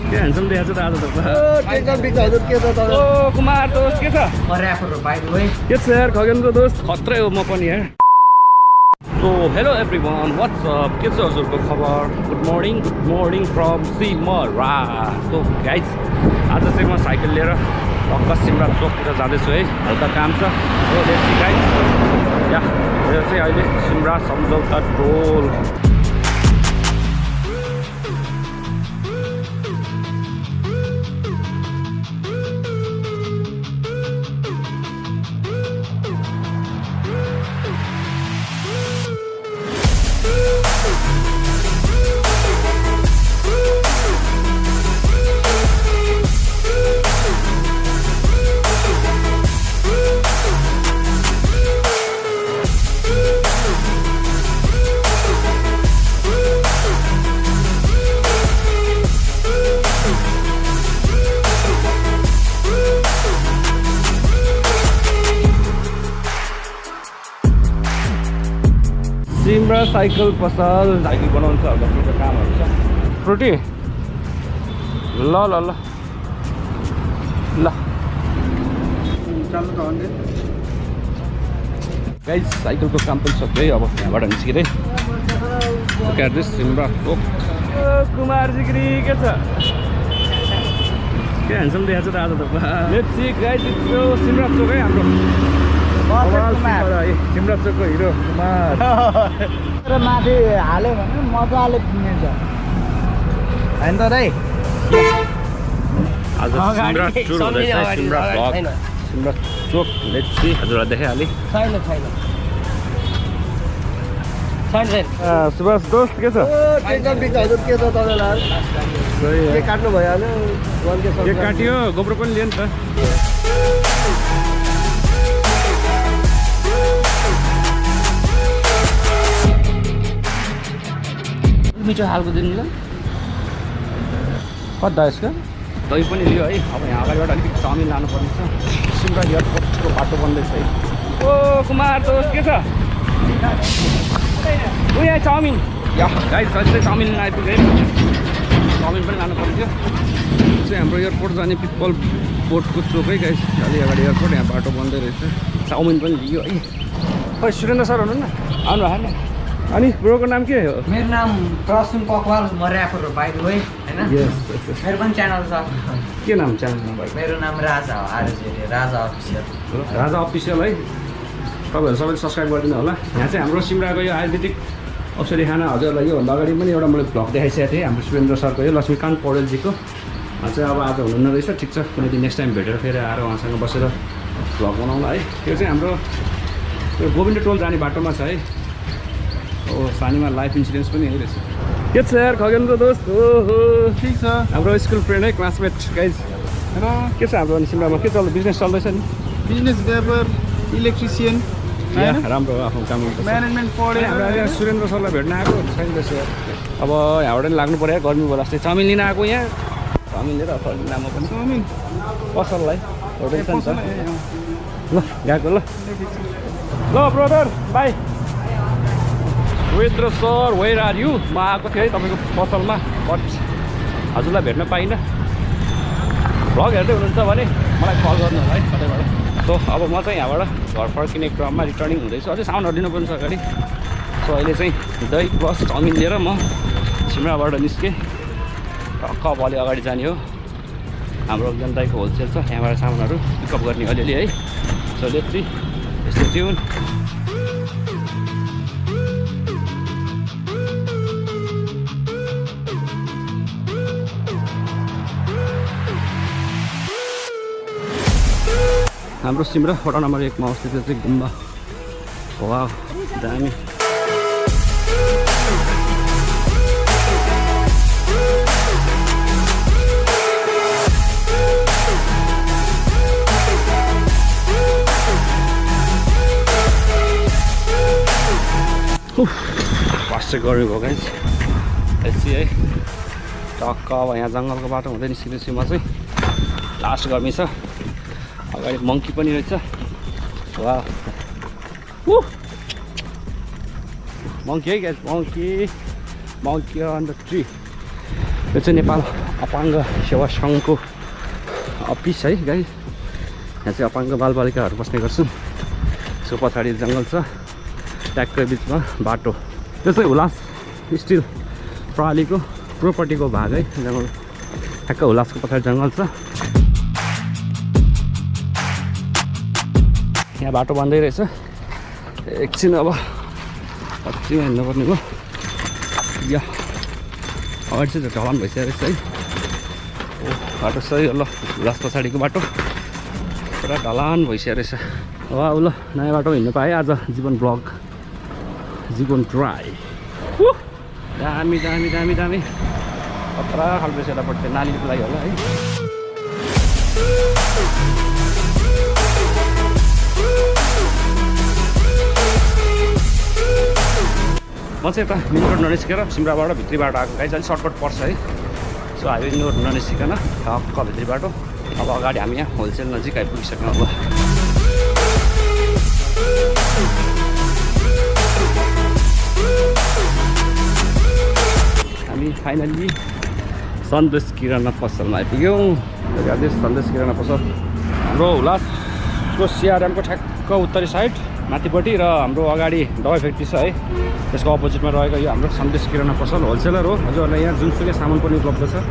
के ह्यान्डसम देखाएको छ त आज त टेकन बिक हजुर के छ त ओ कुमार दोस्त के छ र्यापर बाइ द वे के छ यार खगेनको दोस्त खत्रै हो म पनि यार so hello everyone what's up के छ हजुरको खबर good morning from Simra so guys आज चाहिँ म साइकल लिएर टक्क सिमरा चोकतिर जाँदैछु है हल्का काम छ सो लेट्स सी गाइज या यो चाहिँ अहिले सिमरा सम्झौता टोल सिमरा साइकल पसल साइकल बनाउँछ होला त्यो कामहरू छ फ्रुटी ल ल ल ल गाइज साइकलको काम पनि सक्यो है अब यहाँबाट निस्किँदै क्याड्रेस सिमरा चोक कुमार जिग्री के छ के ह्यान्डसम देखाएको छ त आज त लेट्स सी गाइज सिमरा चोक है हाम्रो सिमरा चोकको हिरो कुमार माथि हाल्यो भने मजाले पुग्नेछ होइन त दाइ आज सिमरा सुरु हुँदैछ Simra vlog Simra Chowk let's see हजुरलाई देखाइहालेँ छैन सुभाष दोस्त के छ टेकन बिक हजुर के छ तपाईँलाई के काट्नु भइहाल्यो के काट्यो गोप्रो पनि लियो नि त मिठो खालको दिनु ल कता यसको दही पनि लियो है अब यहाँ अगाडिबाट अलिकति चाउमिन लानुपर्ने छ सिमरा एयरपोर्टको बाटो बन्दैछ है ओ कुमार दोस्त के छ ऊ यहाँ चाउमिन या गाइस अहिले चाउमिन लिन आइपुग्यो है चाउमिन पनि लानुपर्ने थियो चाहिँ हाम्रो एयरपोर्ट जाने पिपल बोटको चोक है गाइस अलि अगाडि एयरपोर्ट यहाँ बाटो बन्दै रहेछ चाउमिन पनि लियो है खै सुरेन्द्र सर हुनु न आउनु भएन अनि ब्रोको नाम के हो मेरो नाम प्रसुन पकवाल म र्यापर हो बाइ द वे हैन मेरो पनि च्यानल छ के नाम च्यानल नम्बर मेरो नाम राजा हो आरजे राजा अफिसियल राजा अफिसियल है तपाईँहरू सबैले सब्सक्राइब गरिदिनु होला यहाँ चाहिँ हाम्रो सिमराको यो आयुर्वेदिक औषधि खाना हजुरलाई योभन्दा अगाडि पनि एउटा मैले भ्लग देखाइसकेको थिएँ हाम्रो सुरेन्द्र सरको यो लक्ष्मीकान्त पौडेलजीको चाहिँ अब आज हुनुहुन्न रहेछ ठिक छ कुनै दिन नेक्स्ट टाइम भेटेर फेरि आएर उहाँसँग बसेर भ्लग बनाउँला है त्यो चाहिँ हाम्रो त्यो गोविन्द टोल जाने बाटोमा छ है ओ सानीमा लाइफ इन्सुरेन्स पनि यही रहेछ के छ यार खगेनको दोस्त हो ठिक छ हाम्रो स्कुल फ्रेन्ड है क्लासमेट गाइज र के छ हाम्रो अनि सिमरामा के चल्छ बिजनेस चल्दैछ नि बिजनेस लेबर इलेक्ट्रिसियन राम्रो हो आफ्नो काम म्यानेजमेन्ट पढ्यो हाम्रो यहाँ सुरेन्द्र सरलाई भेट्न आएको छैन रहेछ अब यहाँबाट नि लाग्नु पऱ्यो गर्मी बेला जस्तै चाउमिन लिन आएको यहाँ चाउमिन लिएर फर्किँदा नाममा पनि चाउमिन पसललाई होटल छ नि त ल गएको ल ल brother bye Surendra sir where are you म आएको थिएँ है तपाईँको पसलमा बट हजुरलाई भेट्न पाइनँ भ्लग हेर्दै हुनुहुन्छ भने मलाई कल गर्नु होला है कतैबाट सो अब म चाहिँ यहाँबाट घर फर्किने क्रममा रिटर्निङ हुँदैछु अझै साउन्डहरू दिनुपर्ने छ अगाडि सो अहिले चाहिँ दही प्लस चाउमिन लिएर म सिमराबाट निस्केँ टक्क अब अलि अगाडि जाने हो हाम्रो जनताको होलसेल छ त्यहाँबाट सामानहरू पिकअप गर्ने अलिअलि है सो लेट्स सी यस्तो ट्युन हाम्रो सिमरा वडा नम्बर 1 मा अवस्थित चाहिँ गुम्बा वाह दामी पास चाहिँ गर्मी भयो गाइस यसै है टक्क अब यहाँ जङ्गलको बाटो हुँदै निस्किँदैछु म चाहिँ लास्ट गर्मी छ अगाडि मङ्की पनि रहेछ वाह मङ्की है guys monkey on the tree यो चाहिँ नेपाल अपाङ्ग सेवा सङ्घको अफिस है गाइस। यहाँ चाहिँ अपाङ्ग बालबालिकाहरू बस्ने गर्छन्। यसको पछाडि जङ्गल छ, ट्याक्कै बिचमा बाटो। यो चाहिँ हुलास स्टिल प्रणालीको प्रोपर्टीको भाग है जङ्गल। ठ्याक्कै हुलासको पछाडि जङ्गल छ। यहाँ बाटो बन्दै रहेछ। एकछिन अब पछि हिँड्नुपर्ने भयो। या अगाडि चाहिँ ढलान भइसकेको रहेछ है। बाटो सही ल हुलास पछाडिको बाटो पुरा ढलान भइसकेको रहेछ। अब ल नयाँ बाटो हिँड्नु पाएँ आज। जीवन ब्लग, जीवन राई। दामी दामी दामी दामी खतरा खालको रहेछ यतापट्टि। नानीको लागि होला है। म चाहिँ यता मेन रोड ननिस्केर सिमराबाट भित्री बाटो आएको गाइस। अलिक सर्टकट पर्छ है। सो हाइवे रोड ननिस्किकन टक्क भित्री बाटो। अब अगाडि हामी यहाँ होलसेल नजिक आइपुगिसक्यौँ। अब हामी फाइनल्ली सन्देश किराना पसलमा आइपुग्यौँ। हेर्दै सन्देश किराना पसल हाम्रो हुलासको सिआरएमको ठ्याक्क उत्तरी साइड माथिपट्टि र हाम्रो अगाडि दबाई फ्याक्ट्री छ है। त्यसको अपोजिटमा रहेको यो हाम्रो सन्देश किराना पसल होलसेलर हो। हजुरहरूलाई यहाँ जुनसुकै सामान पनि उपलब्ध छ।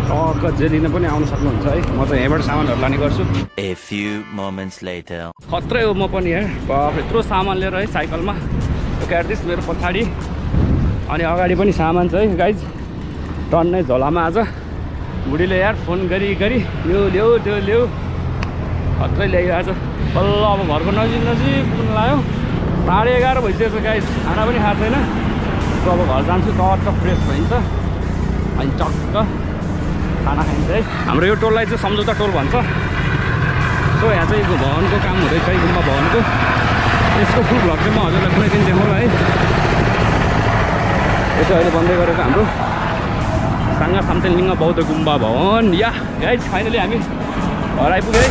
टक्क जे लिन पनि आउन सक्नुहुन्छ है। म चाहिँ यहाँबाट सामानहरू लाने गर्छु। खत्रै हो म पनि यहाँ। यत्रो सामान लिएर है साइकलमा। हेर्दैछ मेरो पछाडि अनि अगाडि पनि सामान छ है गाइज। टन्नै झोलामा आज बुढीले यार फोन गरी यो ल्याऊ त्यो ल्याऊ खत्रै ल्यायो आज। बल्ल अब घरको नजिक पुग्न लाग्यो। 11:30 भइसकेको छ गाइस। खाना पनि खाएको छैन। सो अब घर जान्छु, टक्क फ्रेस भइन्छ अनि टक्क खाना खाइन्छ है। हाम्रो यो टोललाई चाहिँ सम्झौता टोल भन्छ। सो यहाँ चाहिँ भवनको काम हुँदैछ है, गुम्बा भवनको। यसको फुल भ्लग चाहिँ म हजुरलाई कुनै दिन देखाउँला है। यो चाहिँ अहिले बन्दै गरेको हाम्रो साङ्गा साम्तेलिङ्ग बौद्ध गुम्बा भवन। या गाइस फाइनली हामी घर आइपुग्यो है।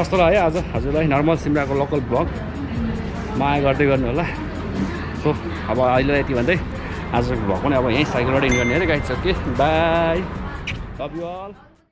कस्तो लाग्यो आज हजुरलाई नर्मल सिमराको लोकल ब्लग माया गर्दै गर्नु होला। सो अब अहिले यति भन्दै आजको ब्लग पनि अब यहीँ साइकलबाट इन गर्ने है guys. Okay bye, love you all.